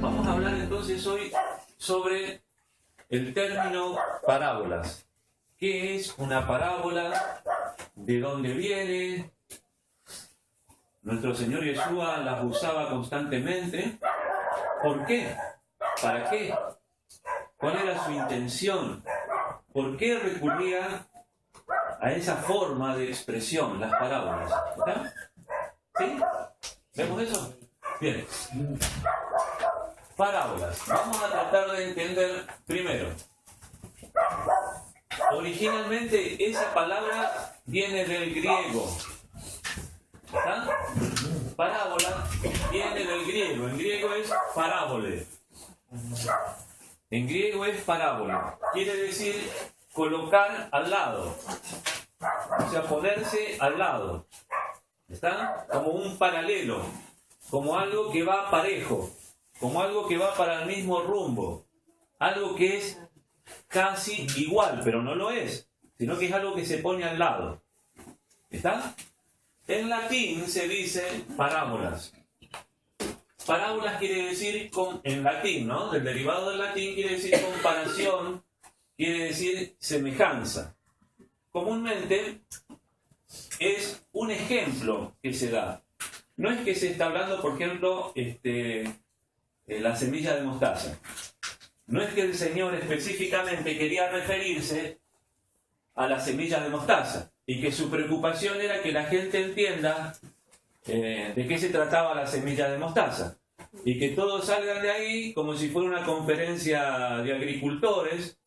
Vamos a hablar entonces hoy sobre el término parábolas. ¿Qué es una parábola? ¿De dónde viene? Nuestro Señor Yeshua las usaba constantemente. ¿Por qué? ¿Para qué? ¿Cuál era su intención? ¿Por qué recurría a esa forma de expresión, las parábolas? ¿Está? ¿Sí? ¿Vemos eso? Bien. Parábolas. Vamos a tratar de entender primero. Originalmente esa palabra viene del griego. ¿Está? Parábola viene del griego. En griego es parábole. En griego es parábola. Quiere decir colocar al lado. O sea, ponerse al lado. ¿Está? Como un paralelo. Como algo que va parejo. Como algo que va para el mismo rumbo. Algo que es casi igual, pero no lo es. Sino que es algo que se pone al lado. ¿Está? En latín se dice parábolas. Parábolas quiere decir, en latín, ¿no? Del derivado del latín quiere decir comparación, quiere decir semejanza. Comúnmente es un ejemplo que se da. No es que se está hablando, por ejemplo, la semilla de mostaza. No es que el Señor específicamente quería referirse a la semilla de mostaza y que su preocupación era que la gente entienda de qué se trataba la semilla de mostaza y que todos salgan de ahí como si fuera una conferencia de agricultores,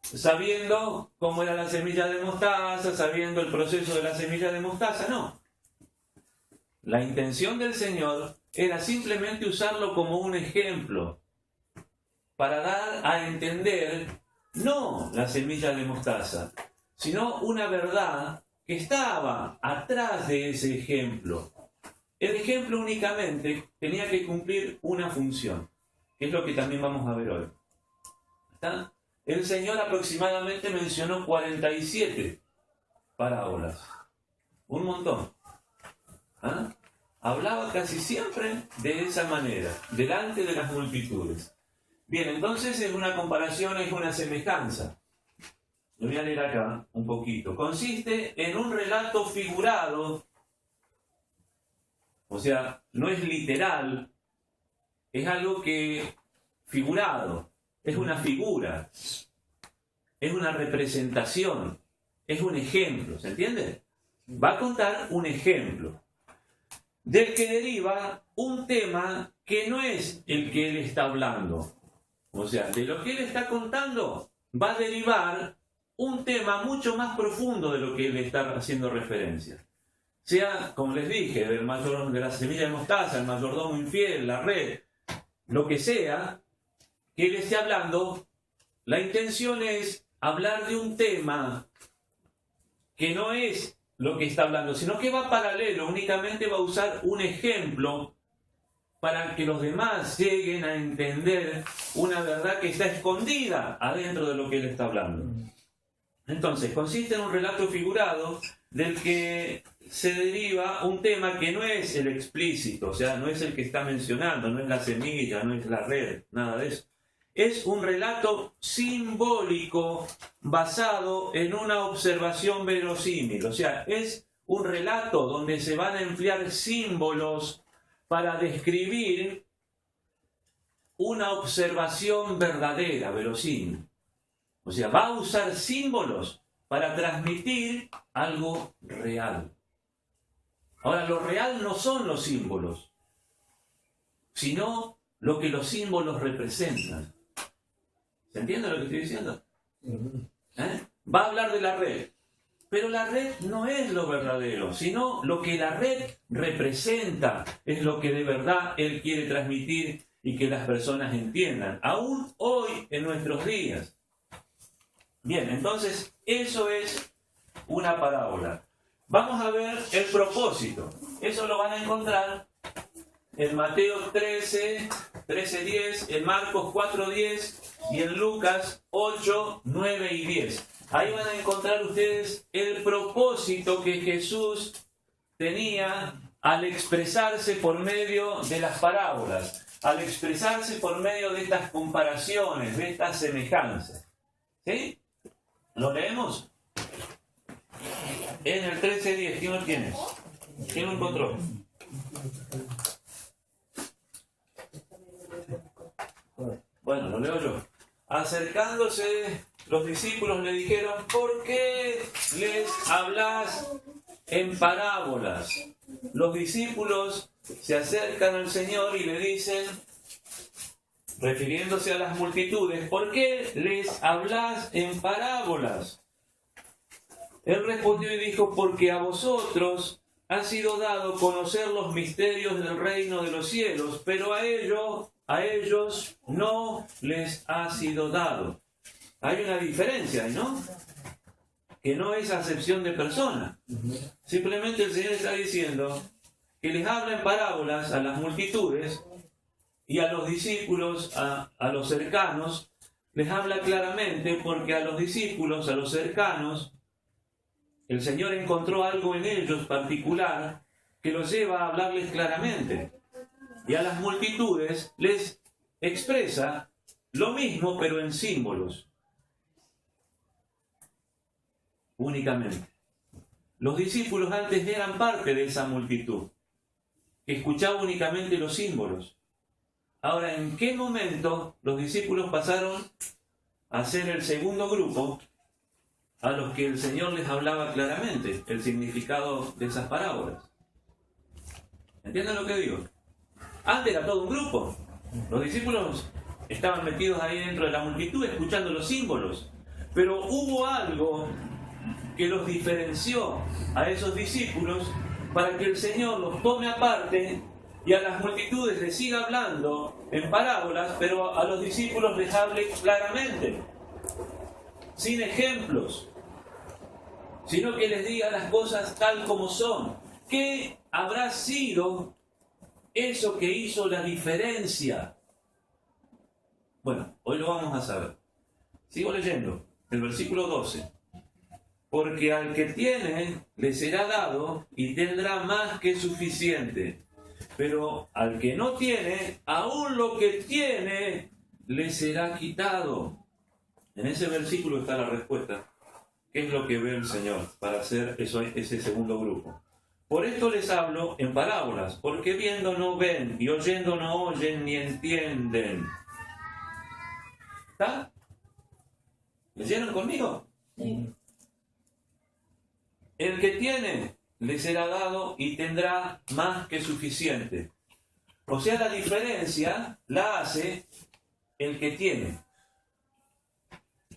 sabiendo cómo era la semilla de mostaza, sabiendo el proceso de la semilla de mostaza. No. La intención del Señor era simplemente usarlo como un ejemplo para dar a entender no la semilla de mostaza, sino una verdad que estaba atrás de ese ejemplo. El ejemplo únicamente tenía que cumplir una función, que es lo que también vamos a ver hoy. ¿Está? El Señor aproximadamente mencionó 47 parábolas. Un montón. ¿Ah? Hablaba casi siempre de esa manera, delante de las multitudes. Bien, entonces es una comparación, es una semejanza. Lo voy a leer acá un poquito. Consiste en un relato figurado, o sea, no es literal, es algo que figurado, es una figura, es una representación, es un ejemplo, ¿se entiende? Va a contar un ejemplo, del que deriva un tema que no es el que él está hablando. O sea, de lo que él está contando va a derivar un tema mucho más profundo de lo que él está haciendo referencia. Sea, como les dije, de la semilla de mostaza, el mayordomo infiel, la red, lo que sea que él esté hablando, la intención es hablar de un tema que no es lo que está hablando, sino que va paralelo, únicamente va a usar un ejemplo para que los demás lleguen a entender una verdad que está escondida adentro de lo que él está hablando. Entonces, consiste en un relato figurado del que se deriva un tema que no es el explícito, o sea, no es el que está mencionando, no es la semilla, no es la red, nada de eso. Es un relato simbólico basado en una observación verosímil, o sea, es un relato donde se van a emplear símbolos para describir una observación verdadera, verosímil. O sea, va a usar símbolos para transmitir algo real. Ahora, lo real no son los símbolos, sino lo que los símbolos representan. ¿Se entiende lo que estoy diciendo? Va a hablar de la red, pero la red no es lo verdadero, sino lo que la red representa es lo que de verdad él quiere transmitir y que las personas entiendan, aún hoy en nuestros días. Bien, entonces eso es una parábola. Vamos a ver el propósito. Eso lo van a encontrar en Mateo 13, 13:10, en Marcos 4:10 y en Lucas 8, 9 y 10. Ahí van a encontrar ustedes el propósito que Jesús tenía al expresarse por medio de las parábolas, al expresarse por medio de estas comparaciones, de estas semejanzas. ¿Sí? ¿Lo leemos? En el 13:10, ¿quién lo tiene? ¿Quién lo encontró? Bueno, lo leo yo. Acercándose, los discípulos le dijeron: ¿por qué les hablas en parábolas? Los discípulos se acercan al Señor y le dicen, refiriéndose a las multitudes: ¿por qué les hablas en parábolas? Él respondió y dijo: porque a vosotros ha sido dado conocer los misterios del reino de los cielos, pero a ellos no les ha sido dado. Hay una diferencia, ¿no? Que no es acepción de persona. Simplemente el Señor está diciendo que les habla en parábolas a las multitudes y a los discípulos, a los cercanos, les habla claramente porque a los discípulos, a los cercanos, el Señor encontró algo en ellos particular que los lleva a hablarles claramente. Y a las multitudes les expresa lo mismo, pero en símbolos. Únicamente. Los discípulos antes eran parte de esa multitud, que escuchaba únicamente los símbolos. Ahora, ¿en qué momento los discípulos pasaron a ser el segundo grupo a los que el Señor les hablaba claramente el significado de esas parábolas? ¿Entienden lo que digo? Antes era todo un grupo. Los discípulos estaban metidos ahí dentro de la multitud escuchando los símbolos. Pero hubo algo que los diferenció a esos discípulos para que el Señor los tome aparte y a las multitudes les siga hablando en parábolas, pero a los discípulos les hable claramente, sin ejemplos, sino que les diga las cosas tal como son. ¿Qué habrá sido eso que hizo la diferencia? Bueno, hoy lo vamos a saber. Sigo leyendo el versículo 12. Porque al que tiene le será dado y tendrá más que suficiente. Pero al que no tiene, aún lo que tiene le será quitado. En ese versículo está la respuesta. ¿Qué es lo que ve el Señor para hacer ese segundo grupo? Por esto les hablo en parábolas, porque viendo no ven, y oyendo no oyen ni entienden. ¿Está? ¿Leyeron conmigo? Sí. El que tiene le será dado y tendrá más que suficiente. O sea, la diferencia la hace el que tiene.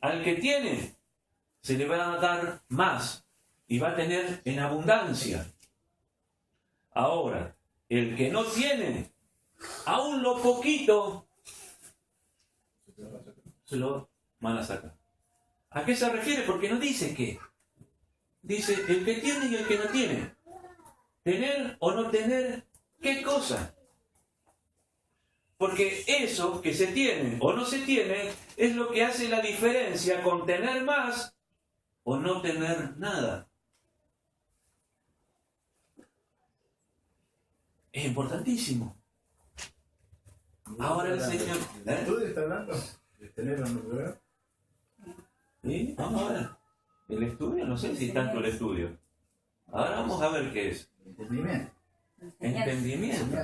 Al que tiene se le va a dar más y va a tener en abundancia. Ahora, el que no tiene, aún lo poquito, se lo van a sacar. ¿A qué se refiere? Porque no dice qué. Dice el que tiene y el que no tiene. Tener o no tener, ¿qué cosa? Porque eso que se tiene o no se tiene es lo que hace la diferencia con tener más o no tener nada. Es importantísimo. Ahora el Señor... ¿Tú estás hablando de tener o no tener? Sí, vamos a ver. El estudio, no sé si tanto el estudio. Ahora vamos a ver qué es. Entendimiento. Entendimiento.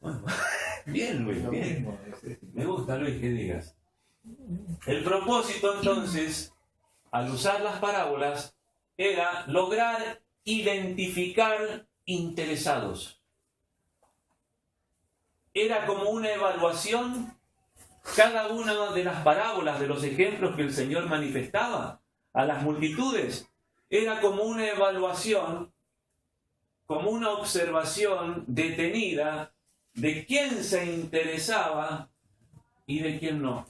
Bueno, bien, Luis, bien. Me gusta, Luis, que digas. El propósito, entonces, al usar las parábolas, era lograr identificar interesados. Era como una evaluación. Cada una de las parábolas, de los ejemplos que el Señor manifestaba a las multitudes, era como una evaluación, como una observación detenida de quién se interesaba y de quién no.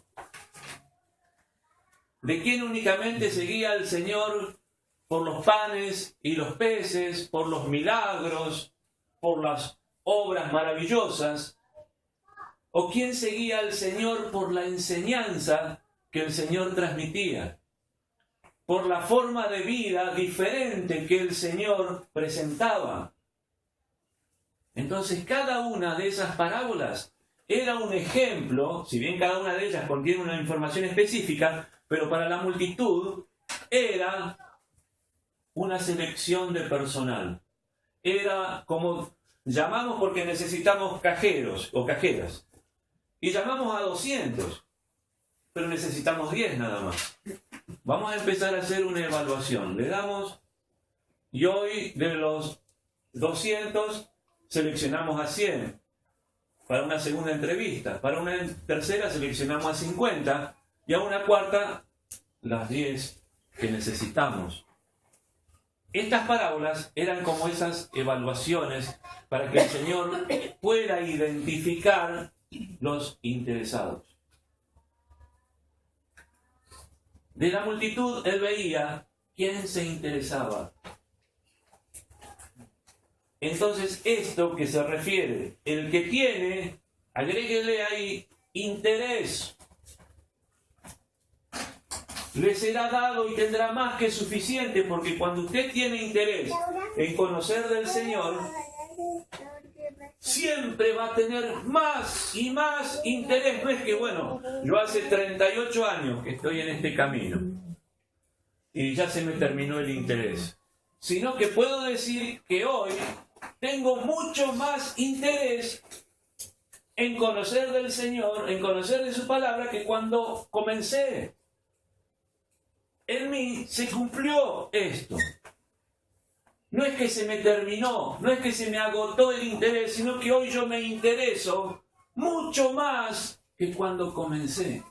De quién únicamente seguía al Señor por los panes y los peces, por los milagros, por las obras maravillosas, o quién seguía al Señor por la enseñanza que el Señor transmitía, por la forma de vida diferente que el Señor presentaba. Entonces, cada una de esas parábolas era un ejemplo, si bien cada una de ellas contiene una información específica, pero para la multitud era una selección de personal. Era como llamamos porque necesitamos cajeros o cajeras. Y llamamos a 200, pero necesitamos 10 nada más. Vamos a empezar a hacer una evaluación. Le damos, y hoy de los 200 seleccionamos a 100 para una segunda entrevista. Para una tercera seleccionamos a 50 y a una cuarta las 10 que necesitamos. Estas parábolas eran como esas evaluaciones para que el Señor pueda identificar los interesados. De la multitud él veía quién se interesaba. Entonces esto que se refiere, el que tiene, agréguele ahí interés, le será dado y tendrá más que suficiente, porque cuando usted tiene interés en conocer del Señor, siempre va a tener más y más interés. No es que, bueno, yo hace 38 años que estoy en este camino y ya se me terminó el interés, sino que puedo decir que hoy tengo mucho más interés en conocer del Señor, en conocer de su palabra, que cuando comencé. En mí se cumplió esto. No es que se me terminó, no es que se me agotó el interés, sino que hoy yo me intereso mucho más que cuando comencé.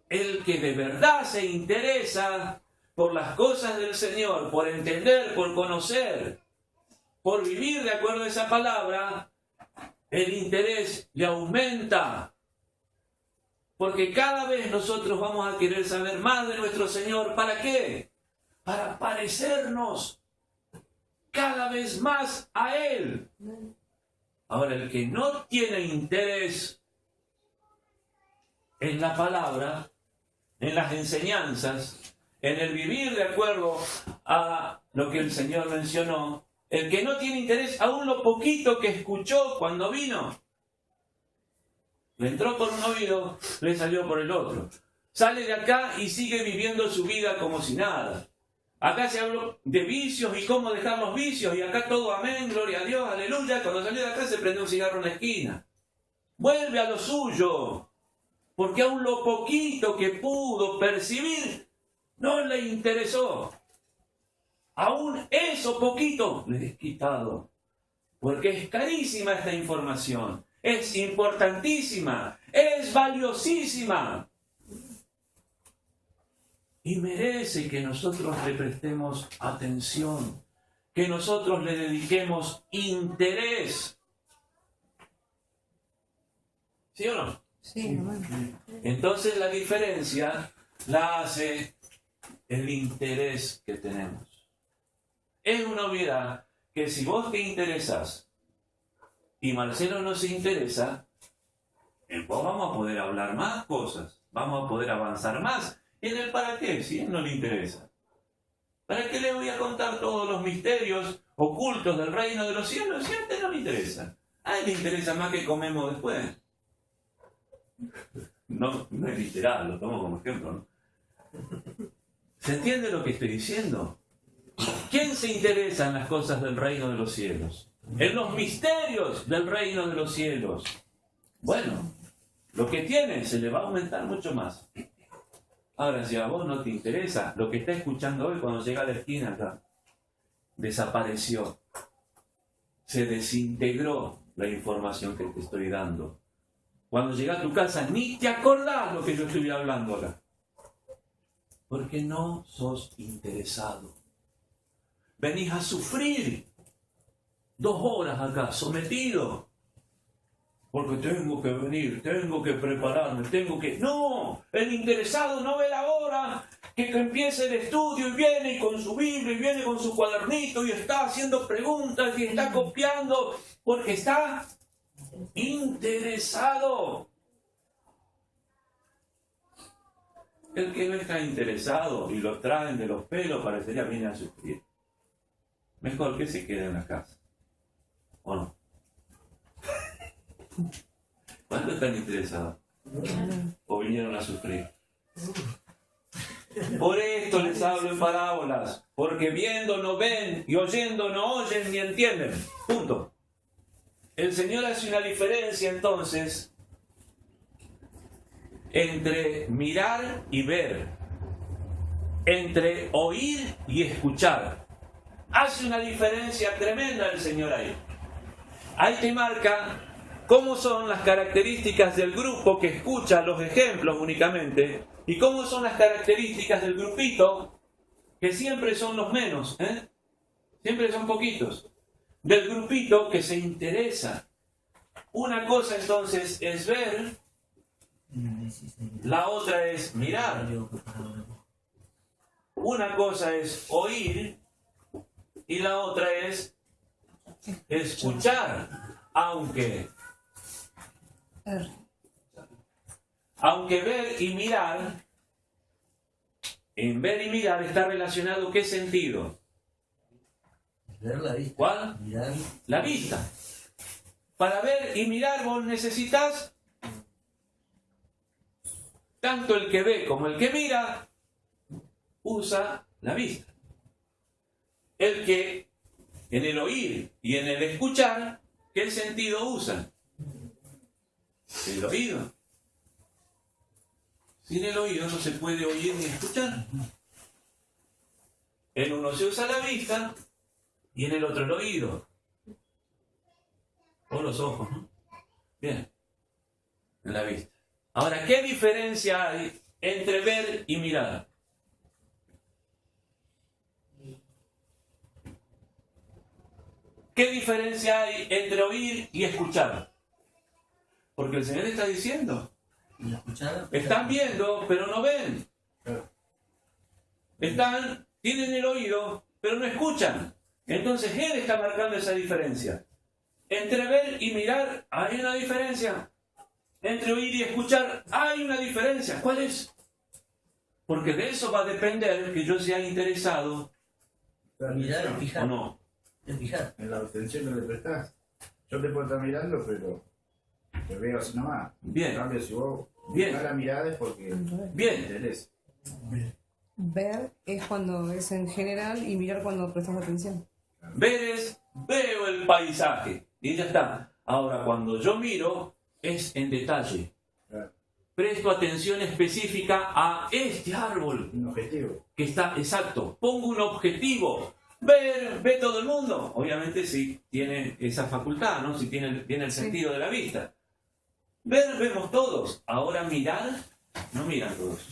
El que de verdad se interesa por las cosas del Señor, por entender, por conocer, por vivir de acuerdo a esa palabra, el interés le aumenta. Porque cada vez nosotros vamos a querer saber más de nuestro Señor. ¿Para qué? Para parecernos cada vez más a Él. Ahora, el que no tiene interés en la palabra, en las enseñanzas, en el vivir de acuerdo a lo que el Señor mencionó, el que no tiene interés, aún lo poquito que escuchó cuando vino, le entró por un oído, le salió por el otro. Sale de acá y sigue viviendo su vida como si nada. Acá se habló de vicios y cómo dejar los vicios, y acá todo amén, gloria a Dios, aleluya. Cuando salió de acá se prendió un cigarro en la esquina. Vuelve a lo suyo, porque aún lo poquito que pudo percibir no le interesó. Aún eso poquito le es quitado, porque es carísima esta información. Es importantísima, es valiosísima y merece que nosotros le prestemos atención, que nosotros le dediquemos interés. ¿Sí o no? Sí, hermano. Entonces la diferencia la hace el interés que tenemos. Es una obviedad que si vos te interesas y Marcelo no se interesa, en vos vamos a poder hablar más cosas, vamos a poder avanzar más. ¿En el para qué? Si a él no le interesa. ¿Para qué le voy a contar todos los misterios ocultos del reino de los cielos si a usted no le interesa? A él le interesa más que comemos después. No es literal, lo tomo como ejemplo, ¿no? ¿Se entiende lo que estoy diciendo? ¿Quién se interesa en las cosas del reino de los cielos? En los misterios del reino de los cielos. Bueno, lo que tiene se le va a aumentar mucho más. Ahora, si a vos no te interesa, lo que está escuchando hoy cuando llega a la esquina acá, desapareció. Se desintegró la información que te estoy dando. Cuando llegas a tu casa, ni te acordás lo que yo estoy hablando acá. Porque no sos interesado. Venís a sufrir 2 horas acá, sometido. Porque tengo que venir, tengo que prepararme, tengo que... ¡No! El interesado no ve la hora que empiece el estudio y viene con su Biblia y viene con su cuadernito y está haciendo preguntas y está copiando porque está interesado. El que no está interesado y lo traen de los pelos parecería viene a sufrir. Mejor que se quede en la casa. ¿O no? ¿Cuántos están interesados? ¿O vinieron a sufrir? Por esto les hablo en parábolas, porque viendo no ven y oyendo no oyen ni entienden. Punto. El Señor hace una diferencia entonces entre mirar y ver, entre oír y escuchar. Hace una diferencia tremenda el Señor ahí. Ahí te marca cómo son las características del grupo que escucha los ejemplos únicamente y cómo son las características del grupito que siempre son los menos, siempre son poquitos, del grupito que se interesa. Una cosa entonces es ver, la otra es mirar. Una cosa es oír y la otra es escuchar, aunque ver y mirar, en ver y mirar está relacionado ¿qué sentido? Ver la vista. ¿Cuál? Mirar. La vista. Para ver y mirar vos necesitas tanto el que ve como el que mira usa la vista. El que en el oír y en el escuchar, ¿qué sentido usan? El oído. Sin el oído no se puede oír ni escuchar. En uno se usa la vista y en el otro el oído. O los ojos, ¿no? Bien. En la vista. Ahora, ¿qué diferencia hay entre ver y mirar? ¿Qué diferencia hay entre oír y escuchar? Porque el Señor está diciendo, ¿Y escuchar? están viendo, pero no ven. Tienen el oído, pero no escuchan. Entonces Él está marcando esa diferencia. Entre ver y mirar hay una diferencia. Entre oír y escuchar hay una diferencia. ¿Cuál es? Porque de eso va a depender que yo sea interesado Mirar o fijar. o no. Es fijar. En la atención que le prestás. Yo te puedo estar mirando, pero te veo así nomás. Bien. En cambio, si vos Bien. buscas la mirada es porque te Bien. interesa. Ver es cuando es en general y mirar cuando prestas atención. Ver es, veo el paisaje y ya está. Ahora, cuando yo miro, es en detalle. Claro. Presto atención específica a este árbol Un objetivo. que está exacto. Pongo un objetivo. Ver, ve todo el mundo. Obviamente si tiene esa facultad, ¿no? Si tiene el sentido de la vista. Ver, vemos todos. Ahora mirar, no miran todos.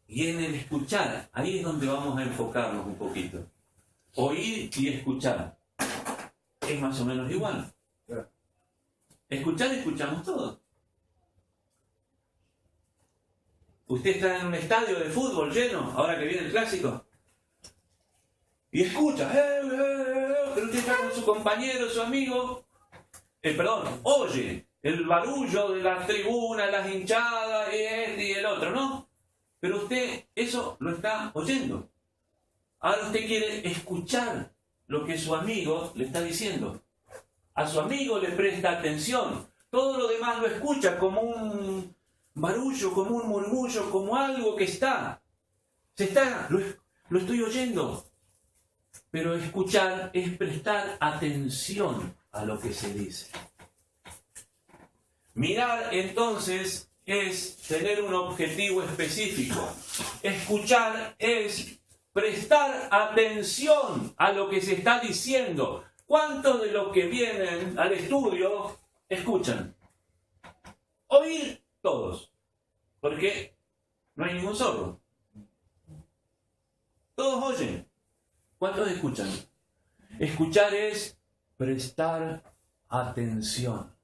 Y en el escuchar, ahí es donde vamos a enfocarnos un poquito. Oír y escuchar. Es más o menos igual. Claro. Escuchar, escuchamos todos. Usted está en un estadio de fútbol lleno, ahora que viene el clásico, y escucha, pero usted está con su compañero, su amigo, oye el barullo de las tribunas, las hinchadas, y este y el otro, ¿no? Pero usted eso lo está oyendo. Ahora usted quiere escuchar lo que su amigo le está diciendo. A su amigo le presta atención. Todo lo demás lo escucha como un barullo, como un murmullo, como algo que lo estoy oyendo. Pero escuchar es prestar atención. a lo que se dice. Mirar entonces es tener un objetivo específico. Escuchar es prestar atención a lo que se está diciendo. ¿Cuántos de los que vienen al estudio escuchan? Oír todos, porque no hay ningún sordo. Todos oyen. ¿Cuántos escuchan? Escuchar es prestar atención.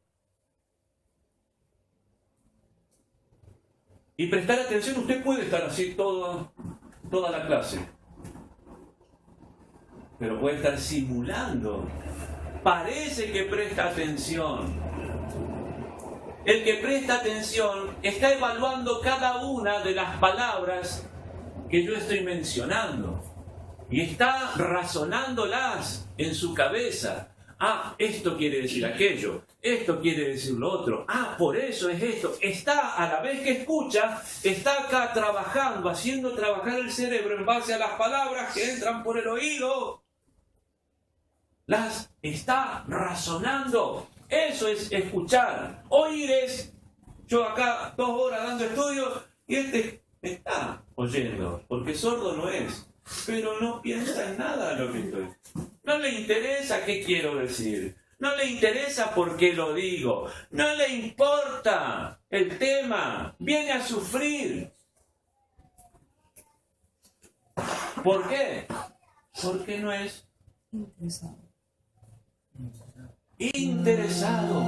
Y prestar atención, usted puede estar así toda la clase, pero puede estar simulando. Parece que presta atención. El que presta atención está evaluando cada una de las palabras que yo estoy mencionando y está razonándolas en su cabeza. Ah, esto quiere decir aquello, esto quiere decir lo otro, ah, por eso es esto. Está, a la vez que escucha, está acá trabajando, haciendo trabajar el cerebro en base a las palabras que entran por el oído. Las está razonando. Eso es escuchar. Oír es, yo acá 2 horas dando estudio y este está oyendo, porque sordo no es, pero no piensa en nada de lo que estoy. No le interesa qué quiero decir, no le interesa por qué lo digo, no le importa el tema, viene a sufrir. ¿Por qué? Porque no es Interesado. interesado.